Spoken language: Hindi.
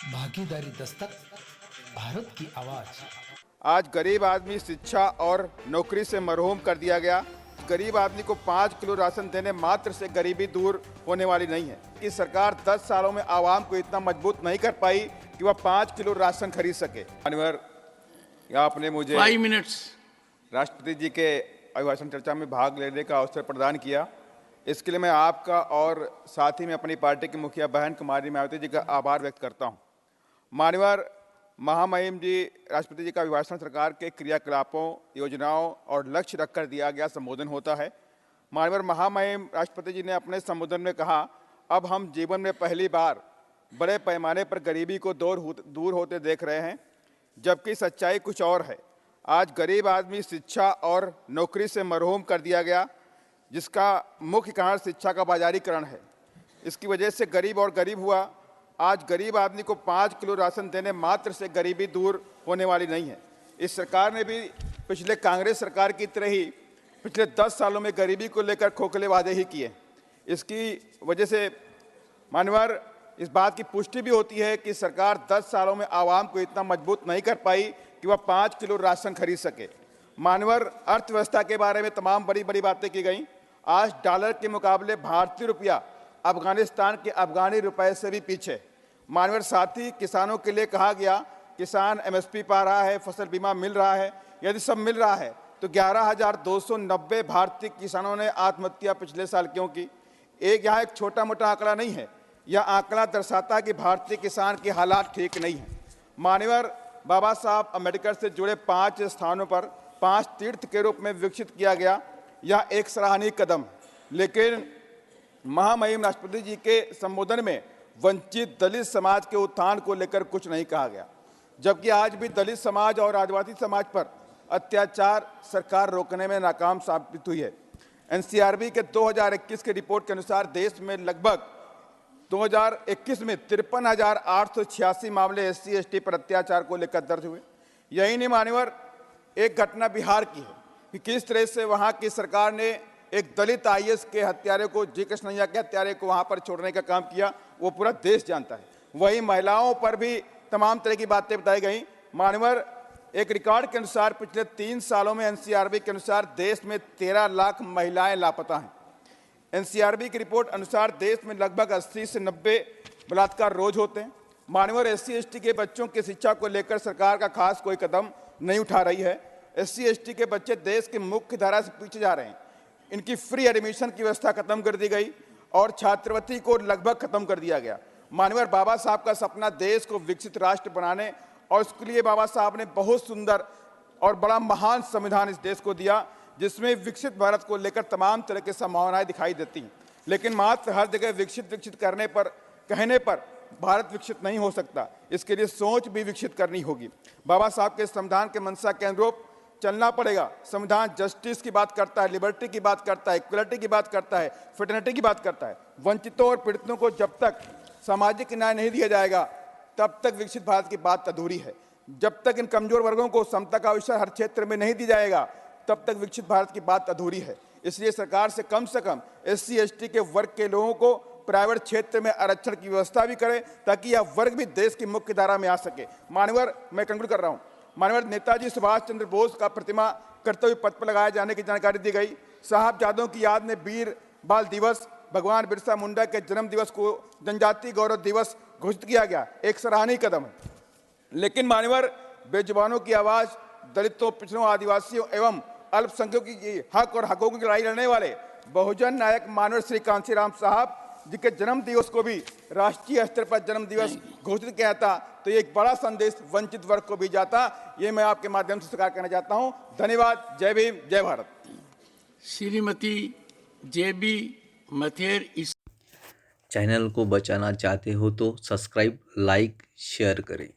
भागीदारी दस्तक, भारत की आवाज। आज गरीब आदमी शिक्षा और नौकरी से महरूम कर दिया गया। गरीब आदमी को 5 किलो राशन देने मात्र से गरीबी दूर होने वाली नहीं है कि सरकार 10 सालों में आवाम को इतना मजबूत नहीं कर पाई कि वह 5 किलो राशन खरीद सके। माननीय, आपने मुझे 5 मिनट्स राष्ट्रपति जी के अभिभाषण चर्चा में भाग लेने का अवसर प्रदान किया। इसके लिए मैं आपका और साथ ही में अपनी पार्टी की मुखिया बहन कुमारी मायावती जी का आभार व्यक्त करता हूँ। माननीय महामहिम जी, राष्ट्रपति जी का अभिभाषण सरकार के क्रियाकलापों, योजनाओं और लक्ष्य रखकर दिया गया संबोधन होता है। माननीय महामहिम राष्ट्रपति जी ने अपने संबोधन में कहा, अब हम जीवन में पहली बार बड़े पैमाने पर गरीबी को दूर होते देख रहे हैं, जबकि सच्चाई कुछ और है। आज गरीब आदमी शिक्षा और नौकरी से महरूम कर दिया गया, जिसका मुख्य कारण शिक्षा का बाजारीकरण है। इसकी वजह से गरीब और गरीब हुआ। आज गरीब आदमी को 5 किलो राशन देने मात्र से गरीबी दूर होने वाली नहीं है। इस सरकार ने भी पिछले कांग्रेस सरकार की तरह ही पिछले 10 सालों में गरीबी को लेकर खोखले वादे ही किए। इसकी वजह से माननीय, इस बात की पुष्टि भी होती है कि सरकार 10 सालों में आवाम को इतना मजबूत नहीं कर पाई कि वह 5 किलो राशन खरीद सके। माननीय, अर्थव्यवस्था के बारे में तमाम बड़ी बड़ी बातें की गई। आज डॉलर के मुकाबले भारतीय रुपया अफगानिस्तान के अफगानी रुपए से भी पीछे। माननीय, साथ ही किसानों के लिए कहा गया, किसान एमएसपी पा रहा है, फसल बीमा मिल रहा है। यदि सब मिल रहा है तो 11,290 भारतीय किसानों ने आत्महत्या पिछले साल क्यों की? यहाँ एक छोटा मोटा आंकड़ा नहीं है, यह आंकड़ा दर्शाता है कि भारतीय किसान के हालात ठीक नहीं हैं। माननीय, बाबा साहब अम्बेडकर से जुड़े 5 स्थानों पर 5 तीर्थ के रूप में विकसित किया गया, यह एक सराहनीय कदम। लेकिन महामहिम राष्ट्रपति जी के संबोधन में वंचित दलित समाज के उत्थान को लेकर कुछ नहीं कहा गया, जबकि आज भी दलित समाज और आदिवासी समाज पर अत्याचार सरकार रोकने में नाकाम साबित हुई है। एनसीआरबी के 2021 के रिपोर्ट के अनुसार देश में लगभग 2021 में 53,886 मामले SC ST पर अत्याचार को लेकर दर्ज हुए। यही नहीं मान्यवर, एक घटना बिहार की है कि किस तरह से वहाँ की सरकार ने एक दलित IAS के हत्यारे को, जी कृष्णैया के हत्यारे को वहाँ पर छोड़ने का काम किया, वो पूरा देश जानता है। वही महिलाओं पर भी तमाम तरह की बातें बताई गई। मान्यवर, एक रिकॉर्ड के अनुसार पिछले 3 सालों में NCRB के अनुसार देश में 13 लाख महिलाएं लापता हैं। NCRB की रिपोर्ट अनुसार देश में लगभग 80 से 90 बलात्कार रोज होते हैं। मान्यवर, SC ST के बच्चों की शिक्षा को लेकर सरकार का खास कोई कदम नहीं उठा रही है। SC ST के बच्चे देश की मुख्य धारा से पीछे जा रहे हैं। इनकी फ्री एडमिशन की व्यवस्था खत्म कर दी गई और छात्रवृत्ति को लगभग खत्म कर दिया गया। माननीय, बाबा साहब का सपना देश को विकसित राष्ट्र बनाने, और उसके लिए बाबा साहब ने बहुत सुंदर और बड़ा महान संविधान इस देश को दिया, जिसमें विकसित भारत को लेकर तमाम तरह की संभावनाएं दिखाई देती हैं। लेकिन मात्र हर जगह विकसित करने पर, कहने पर भारत विकसित नहीं हो सकता। इसके लिए सोच भी विकसित करनी होगी। बाबा साहब के संविधान के मंशा के अनुरूप चलना पड़ेगा। संविधान जस्टिस की बात करता है, लिबर्टी की बात करता है, इक्वलिटी की बात करता है, फ्रेटर्निटी की बात करता है। वंचितों और पीड़ितों को जब तक सामाजिक न्याय नहीं दिया जाएगा, तब तक विकसित भारत की बात अधूरी है। जब तक इन कमजोर वर्गों को समता का अवसर हर क्षेत्र में नहीं दी जाएगा, तब तक विकसित भारत की बात अधूरी है। इसलिए सरकार से कम SC ST के वर्ग के लोगों को प्राइवेट क्षेत्र में आरक्षण की व्यवस्था भी करे, ताकि यह वर्ग भी देश की मुख्य धारा में आ सके। मान्यवर, मैं कंक्लूड कर रहा हूँ। माननीय, नेताजी सुभाष चंद्र बोस का प्रतिमा कर्तव्य पथ पर लगाए जाने की जानकारी दी गई। साहबजादों की याद में वीर बाल दिवस, भगवान बिरसा मुंडा के जन्म दिवस को जनजातीय गौरव दिवस घोषित किया गया, एक सराहनीय कदम है। लेकिन मान्यवर, बेजुबानों की आवाज, दलितों, पिछड़ों, आदिवासियों एवं अल्पसंख्यकों की हक और हकों की लड़ाई लड़ने वाले बहुजन नायक माननीय श्री कांशीराम साहब जी के जन्म दिवस को भी राष्ट्रीय स्तर पर जन्म दिवस घोषित किया था, तो ये एक बड़ा संदेश वंचित वर्ग को भी जाता। ये मैं आपके माध्यम से स्वीकार करना चाहता हूं। धन्यवाद। जय भीम, जय भारत। श्रीमती JB मथेर। इस चैनल को बचाना चाहते हो तो सब्सक्राइब, लाइक, शेयर करें।